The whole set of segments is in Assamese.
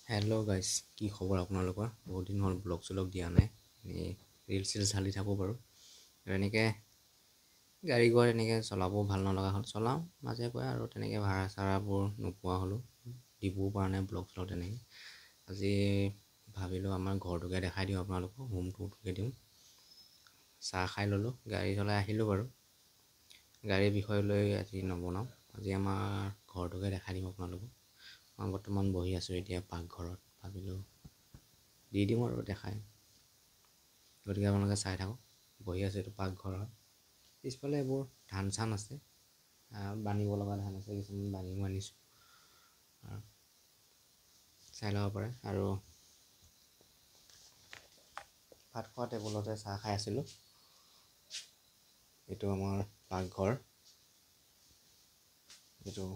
হেল্ল' গাইজ, কি খবৰ আপোনালোকৰ? বহুত দিন হ'ল ব্লগ দিয়া নাই। এনেই ৰিলচ ঢালি থাকোঁ বাৰু। আৰু এনেকৈ গাড়ী ঘৰ এনেকৈ চলাবও ভাল নলগা হ'ল। চলাওঁ মাজে গৈ আৰু তেনেকৈ ভাড়া চাড়াবোৰ নোপোৱা হ'লোঁ। দিবও পৰা নাই ব্লগ তেনেকৈ। আজি ভাবিলোঁ আমাৰ ঘৰটোকে দেখাই দিওঁ আপোনালোকক, হোম টুৰটোকে দিওঁ। চাহ খাই ল'লোঁ, গাড়ী চলাই আহিলোঁ বাৰু। গাড়ীৰ বিষয় লৈ আজি নবনাওঁ। আজি আমাৰ ঘৰটোকে দেখাই দিম আপোনালোকক। মই বৰ্তমান বহি আছোঁ এতিয়া পাকঘৰত। ভাবিলোঁ দি দিওঁ আৰু দেখাই, গতিকে আপোনালোকে চাই থাকক। বহি আছোঁ, এইটো পাকঘৰত। পিছফালে এইবোৰ ধান চান আছে, বান্ধিব লগা ধান আছে, কিছুমান বান্ধিও আনিছোঁ আৰু চাই ল'ব পাৰে। আৰু ভাত খোৱা টেবুলতে চাহ খাই আছিলোঁ। এইটো আমাৰ পাকঘৰ, এইটো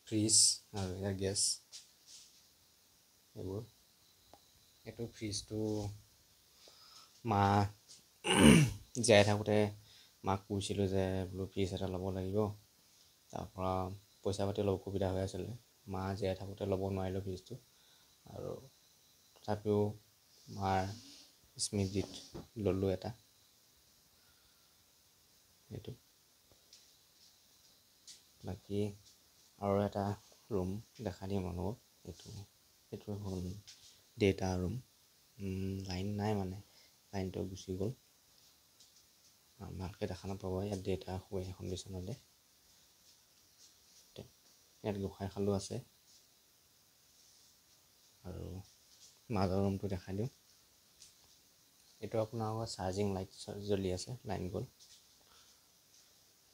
ফ্ৰিজ আৰু এয়া গেছ। এইবোৰ এইটো ফ্ৰিজটো মা জীয়াই থাকোঁতে মাক কৈছিলোঁ যে বোলো ফ্ৰিজ এটা ল'ব লাগিব। তাৰপৰা পইচা পাতি অলপ অসুবিধা হৈ আছিলে, মা জীয়াই থাকোঁতে ল'ব নোৱাৰিলোঁ ফ্ৰিজটো। আৰু তথাপিও মাৰ স্মৃতিত ল'লোঁ এটা। এইটো বাকী আৰু এটা ৰুম দেখাই দিম আপোনালোকক। এইটো হ'ল ডেটা ৰুম। লাইন নাই, মানে লাইনটো গুচি গ'ল। ভালকৈ দেখা নাপাব। ইয়াত ডেটা শুৱে এখন বিচনাতে। ইয়াত গোঁসাইশালো আছে। আৰু মাজৰ ৰুমটো দেখাই দিওঁ। এইটো আপোনালোকৰ চাৰ্জিং লাইট জ্বলি আছে, লাইন গ'ল।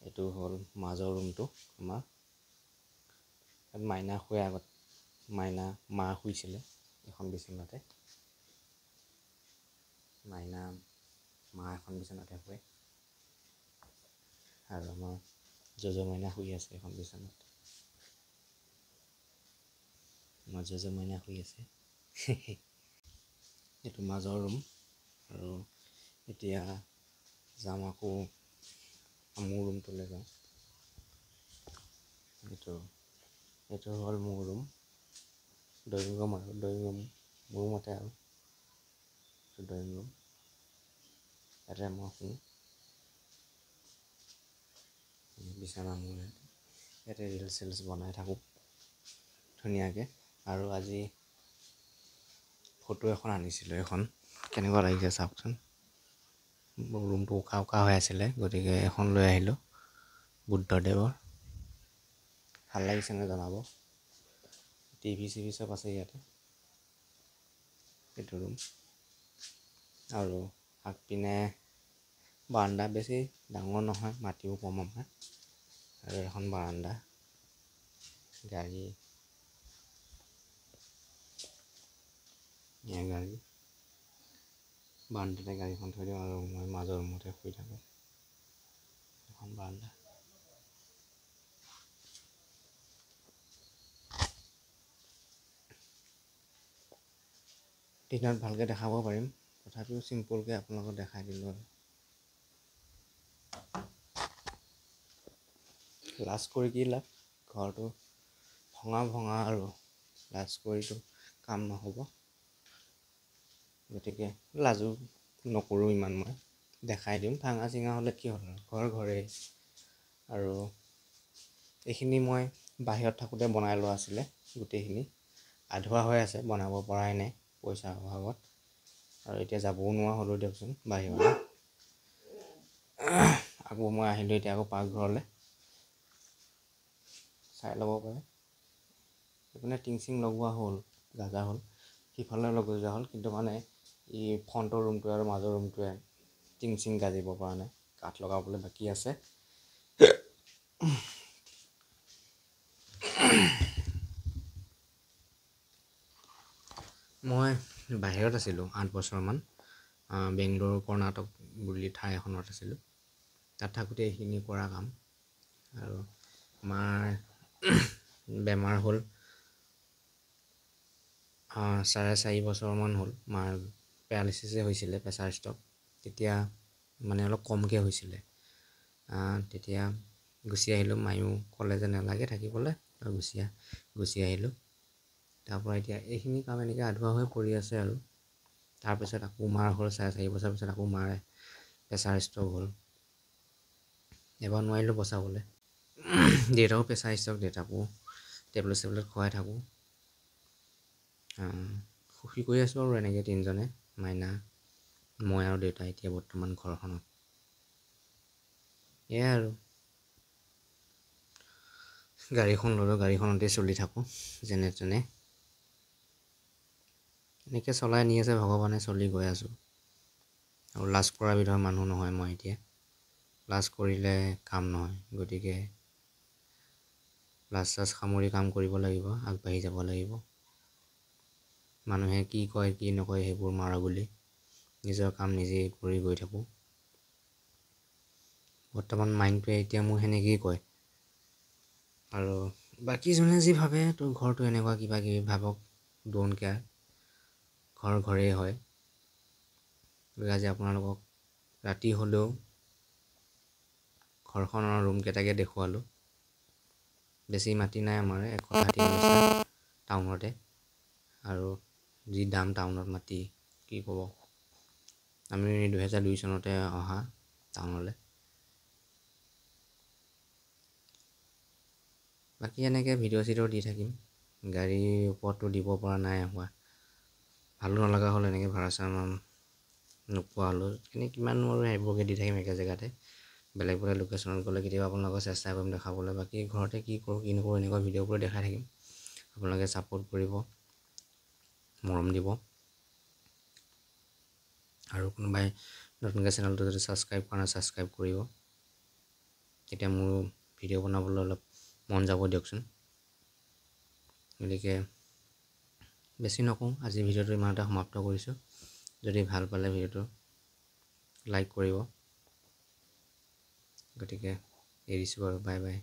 এইটো হ'ল মাজৰ ৰুমটো আমাৰ। ইয়াত মাইনা শুৱে আগত। মা শুইছিলে এখন বিচনাতে। মা এখন বিচনাতে শুৱে। আৰু আমাৰ মাইনা শুই আছে এখন বিচনাত। মাইনা শুই আছে। এইটো মাজৰ ৰুম। আৰু এতিয়া যাম আকৌ মোৰ ৰুমটোলৈ যাওঁ। এইটো হ'ল মোৰ ৰুম, ড্ৰয়িং ৰুম আৰু মোৰ মতে আৰু ড্ৰয়িং ৰুম। ইয়াতে মই শুওঁ, বিচনা মোৰ ইয়াতে ৰিলচ চিলচ বনাই থাকোঁ ধুনীয়াকৈ। আৰু আজি ফটো এখন আনিছিলোঁ, এখন কেনেকুৱা লাগিছে চাওকচোন। ৰুমটো উকা উকা হৈ আছিলে, গতিকে এখন লৈ আহিলোঁ বুদ্ধদেৱৰ। ভাল লাগিছেনে জনাব। টিভি চিভি চব আছে ইয়াতে। এইটো ৰুম। আৰু আগপিনে বাৰাণ্ডা, বেছি ডাঙৰ নহয়, মাটিও কম আমাৰ। আৰু এখন বাৰাণ্ডা, গাড়ী বাৰাণ্ডাতে গাড়ীখন থৈ দিওঁ আৰু মই মাজৰ ৰুমতে শুই থাকোঁ। এখন বাৰাণ্ডা। দিনত ভালকৈ দেখাব পাৰিম, তথাপিও চিম্পুলকৈ আপোনালোকক দেখাই দিলোঁ আৰু। লাজ কৰি কি লাভ, ঘৰটো ভঙা আৰু লাজ কৰিতো কাম নহ'ব। গতিকে লাজো নকৰোঁ ইমান, মই দেখাই দিম। ভাঙা চিঙা হ'লে কি হ'ল আৰু, ঘৰেই। আৰু এইখিনি মই বাহিৰত থাকোঁতে বনাই লোৱা আছিলে, গোটেইখিনি আধৰুৱা হৈ আছে, বনাব পৰাই নাই পইচাৰ অভাৱত। আৰু এতিয়া যাবও নোৱাৰা হ'লোঁ দিয়কচোন বাহিৰলৈ। আকৌ মই আহিলোঁ এতিয়া আকৌ পাকঘৰলৈ, চাই ল'ব পাৰে। এইপিনে টিং চিং লগোৱা হ'ল, গাজা হ'ল, সিফালে লগোৱা হ'ল, কিন্তু মানে এই ফ্ৰণ্টৰ ৰুমটোৱে আৰু মাজৰ ৰুমটোৱে টিং চিং গাজিব পৰা নাই, কাঠ লগাবলৈ বাকী আছে। মই বাহিৰত আছিলোঁ 8 বছৰমান, বেংগলোৰ কৰ্ণাটক বুলি ঠাই এখনত আছিলোঁ। তাত থাকোঁতে এইখিনি কৰা কাম। আৰু মাৰ বেমাৰ হ'ল, 4.5 বছৰমান হ'ল। মাৰ পেৰালাইচিছে হৈছিলে, প্ৰেছাৰ ষ্ট্ৰক। তেতিয়া মানে অলপ কমকৈ হৈছিলে। তেতিয়া গুচি আহিলোঁ। মায়েও ক'লে যে নালাগে থাকিবলৈ, গুচি আহিলোঁ। তাৰপৰা এতিয়া এইখিনি কাম এনেকৈ আধৰুৱা হৈ পৰি আছে আৰু তাৰপিছত আকৌ মাৰ হ'ল 4.5 বছৰ পিছত আকৌ মাৰ প্ৰেছাৰ ষ্ট্ৰক হ'ল। এবাৰ নোৱাৰিলোঁ বচাবলৈ। দেউতাও প্ৰেছাৰ ষ্ট্ৰক, দেউতাকো টেবলেট চেবলেট খুৱাই থাকোঁ। সুখী কৰি আছোঁ আৰু এনেকৈ তিনিজনে, মাইনা, মই আৰু দেউতা এতিয়া বৰ্তমান ঘৰখনত। এয়াই আৰু গাড়ীখন ল'লোঁ, গাড়ীখনতে চলি থাকোঁ যেনে তেনে। এনেকৈ চলাই নি আছে ভগৱানে, চলি গৈ আছোঁ। আৰু লাজ কৰা বিধৰ মানুহ নহয় মই এতিয়া। লাজ কৰিলে কাম নহয়, গতিকে লাজ চাজ সামৰি কাম কৰিব লাগিব, আগবাঢ়ি যাব লাগিব। মানুহে কি কয় কি নকয় সেইবোৰ মাৰা বুলি নিজৰ কাম নিজেই কৰি গৈ থাকোঁ। বৰ্তমান মাইণ্ডটোৱে এতিয়া মোৰ সেনেকেই কয়। আৰু বাকী যোনে যি ভাবে তোৰ ঘৰটো এনেকুৱা কিবা কিবি ভাবক, ডোন্ট কেয়াৰ, ঘৰ ঘৰেই হয়। গতিকে আজি আপোনালোকক ৰাতি হ'লেও ঘৰখনৰ ৰুমকেইটাকে দেখুৱালোঁ। বেছি মাটি নাই আমাৰ, 1 কঠা 3 গুণ্ঠ টাউনতে। আৰু যি দাম টাউনত মাটি কি ক'ব। আমি 2002 চনতে অহা টাউনলৈ। বাকী এনেকৈ ভিডিঅ' চিডিঅ' দি থাকিম। গাড়ীৰ ওপৰততো দিব পৰা নাই হোৱা, ভালো নলগা হ'ল এনেকৈ ভাড়া চাড়া নোপোৱা হ'লোঁ। এনেই কিমান আৰু সেইবোৰকে দি থাকিম একে জেগাতে। বেলেগ বেলেগ লোকেশ্যনত গ'লে কেতিয়াবা আপোনালোকক চেষ্টা কৰিম দেখাবলৈ। বাকী ঘৰতে কি কৰোঁ কি নকৰোঁ এনেকুৱা ভিডিঅ'বোৰ দেখাই থাকিম। আপোনালোকে ছাপোৰ্ট কৰিব, মৰম দিব। আৰু কোনোবাই নতুনকৈ চেনেলটো যদি ছাবস্ক্ৰাইব কৰা নাই ছাবস্ক্ৰাইব কৰিব। তেতিয়া মোৰ ভিডিঅ' বনাবলৈ অলপ মন যাব দিয়কচোন। গতিকে বেছি নকওঁ, আজিৰ ভিডিঅ'টো ইমানতে সমাপ্ত কৰিছোঁ। যদি ভাল পালে ভিডিঅ'টো লাইক কৰিব। গতিকে এৰিছোঁ আৰু, বাই বাই।